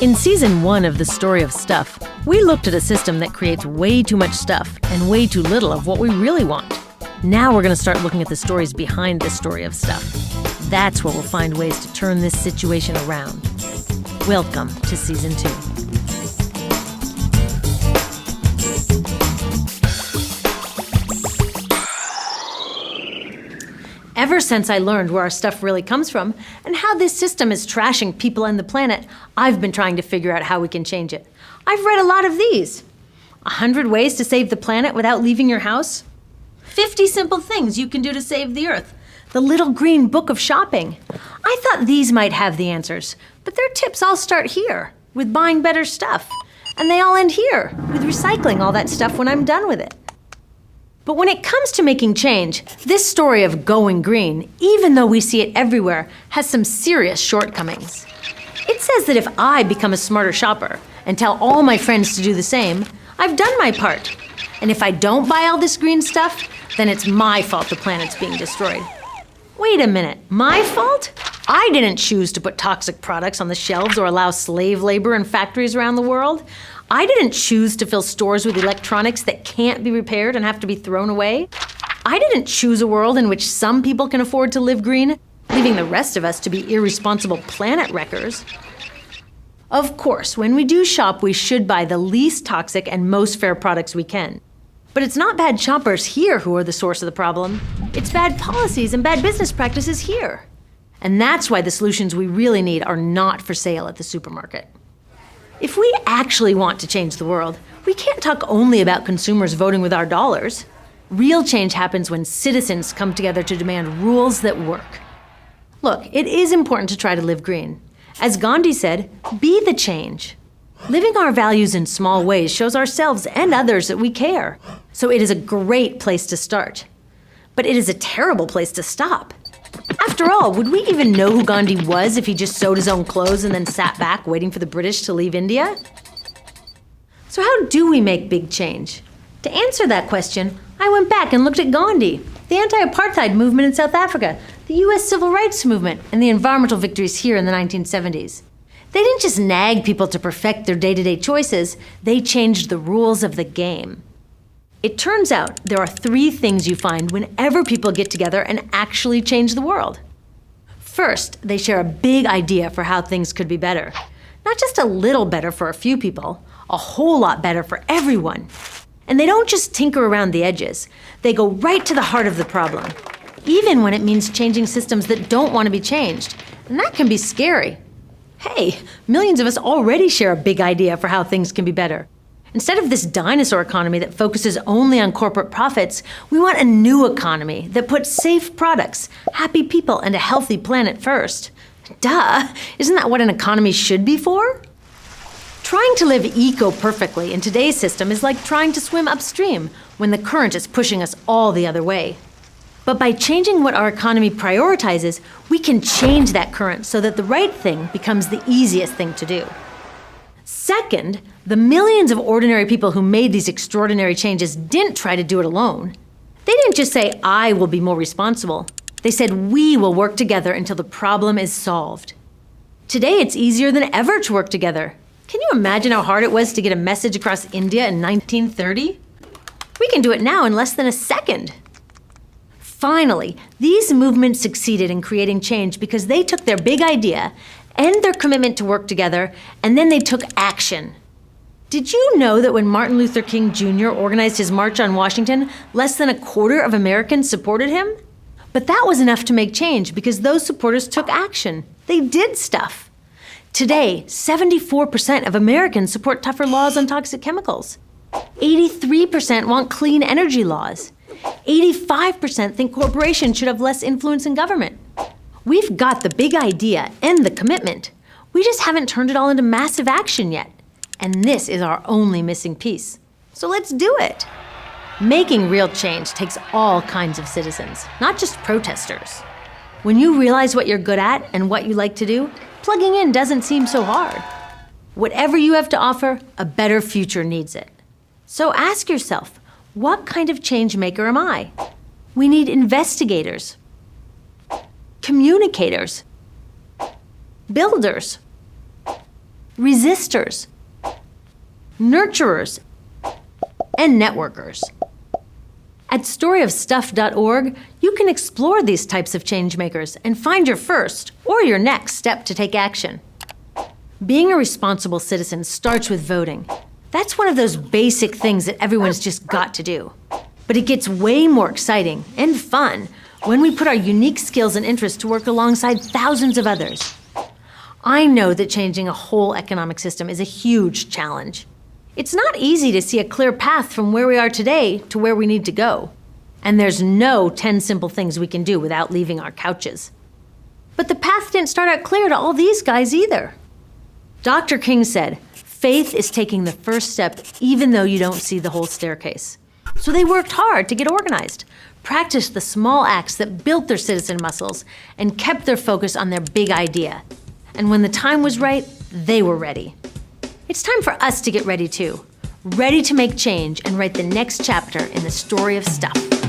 In Season 1 of The Story of Stuff, we looked at a system that creates way too much stuff and way too little of what we really want. Now we're going to start looking at the stories behind this story of stuff. That's where we'll find ways to turn this situation around. Welcome to Season 2. Ever since I learned where our stuff really comes from and how this system is trashing people and the planet, I've been trying to figure out how we can change it. I've read a lot of these. 100 ways to save the planet without leaving your house. 50 simple things you can do to save the Earth. The Little Green Book of Shopping. I thought these might have the answers, but their tips all start here, with buying better stuff. And they all end here, with recycling all that stuff when I'm done with it. But when it comes to making change, this story of going green, even though we see it everywhere, has some serious shortcomings. It says that if I become a smarter shopper and tell all my friends to do the same, I've done my part. And if I don't buy all this green stuff, then it's my fault the planet's being destroyed. Wait a minute, my fault? I didn't choose to put toxic products on the shelves or allow slave labor in factories around the world. I didn't choose to fill stores with electronics that can't be repaired and have to be thrown away. I didn't choose a world in which some people can afford to live green, leaving the rest of us to be irresponsible planet wreckers. Of course, when we do shop, we should buy the least toxic and most fair products we can. But it's not bad shoppers here who are the source of the problem. It's bad policies and bad business practices here. And that's why the solutions we really need are not for sale at the supermarket. If we actually want to change the world, we can't talk only about consumers voting with our dollars. Real change happens when citizens come together to demand rules that work. Look, it is important to try to live green. As Gandhi said, be the change. Living our values in small ways shows ourselves and others that we care. So it is a great place to start. But it is a terrible place to stop. After all, would we even know who Gandhi was if he just sewed his own clothes and then sat back waiting for the British to leave India? So how do we make big change? To answer that question, I went back and looked at Gandhi, the anti-apartheid movement in South Africa, the US civil rights movement, and the environmental victories here in the 1970s. They didn't just nag people to perfect their day-to-day choices, they changed the rules of the game. It turns out there are 3 things you find whenever people get together and actually change the world. First, they share a big idea for how things could be better. Not just a little better for a few people, a whole lot better for everyone. And they don't just tinker around the edges. They go right to the heart of the problem, even when it means changing systems that don't want to be changed. And that can be scary. Hey, millions of us already share a big idea for how things can be better. Instead of this dinosaur economy that focuses only on corporate profits, we want a new economy that puts safe products, happy people, and a healthy planet first. Duh! Isn't that what an economy should be for? Trying to live eco-perfectly in today's system is like trying to swim upstream when the current is pushing us all the other way. But by changing what our economy prioritizes, we can change that current so that the right thing becomes the easiest thing to do. Second, the millions of ordinary people who made these extraordinary changes didn't try to do it alone. They didn't just say, I will be more responsible. They said, we will work together until the problem is solved. Today, it's easier than ever to work together. Can you imagine how hard it was to get a message across India in 1930? We can do it now in less than a second. Finally, these movements succeeded in creating change because they took their big idea and their commitment to work together, and then they took action. Did you know that when Martin Luther King Jr. organized his March on Washington, less than a quarter of Americans supported him? But that was enough to make change because those supporters took action. They did stuff. Today, 74% of Americans support tougher laws on toxic chemicals. 83% want clean energy laws. 85% think corporations should have less influence in government. We've got the big idea and the commitment. We just haven't turned it all into massive action yet. And this is our only missing piece. So let's do it. Making real change takes all kinds of citizens, not just protesters. When you realize what you're good at and what you like to do, plugging in doesn't seem so hard. Whatever you have to offer, a better future needs it. So ask yourself, what kind of change maker am I? We need investigators, communicators, builders, resistors, nurturers, and networkers. At storyofstuff.org, you can explore these types of changemakers and find your first or your next step to take action. Being a responsible citizen starts with voting. That's one of those basic things that everyone's just got to do. But it gets way more exciting and fun when we put our unique skills and interests to work alongside thousands of others. I know that changing a whole economic system is a huge challenge. It's not easy to see a clear path from where we are today to where we need to go. And there's no 10 simple things we can do without leaving our couches. But the path didn't start out clear to all these guys either. Dr. King said, faith is taking the first step even though you don't see the whole staircase. So they worked hard to get organized, practiced the small acts that built their citizen muscles, and kept their focus on their big idea. And when the time was right, they were ready. It's time for us to get ready too. Ready to make change and write the next chapter in the story of stuff.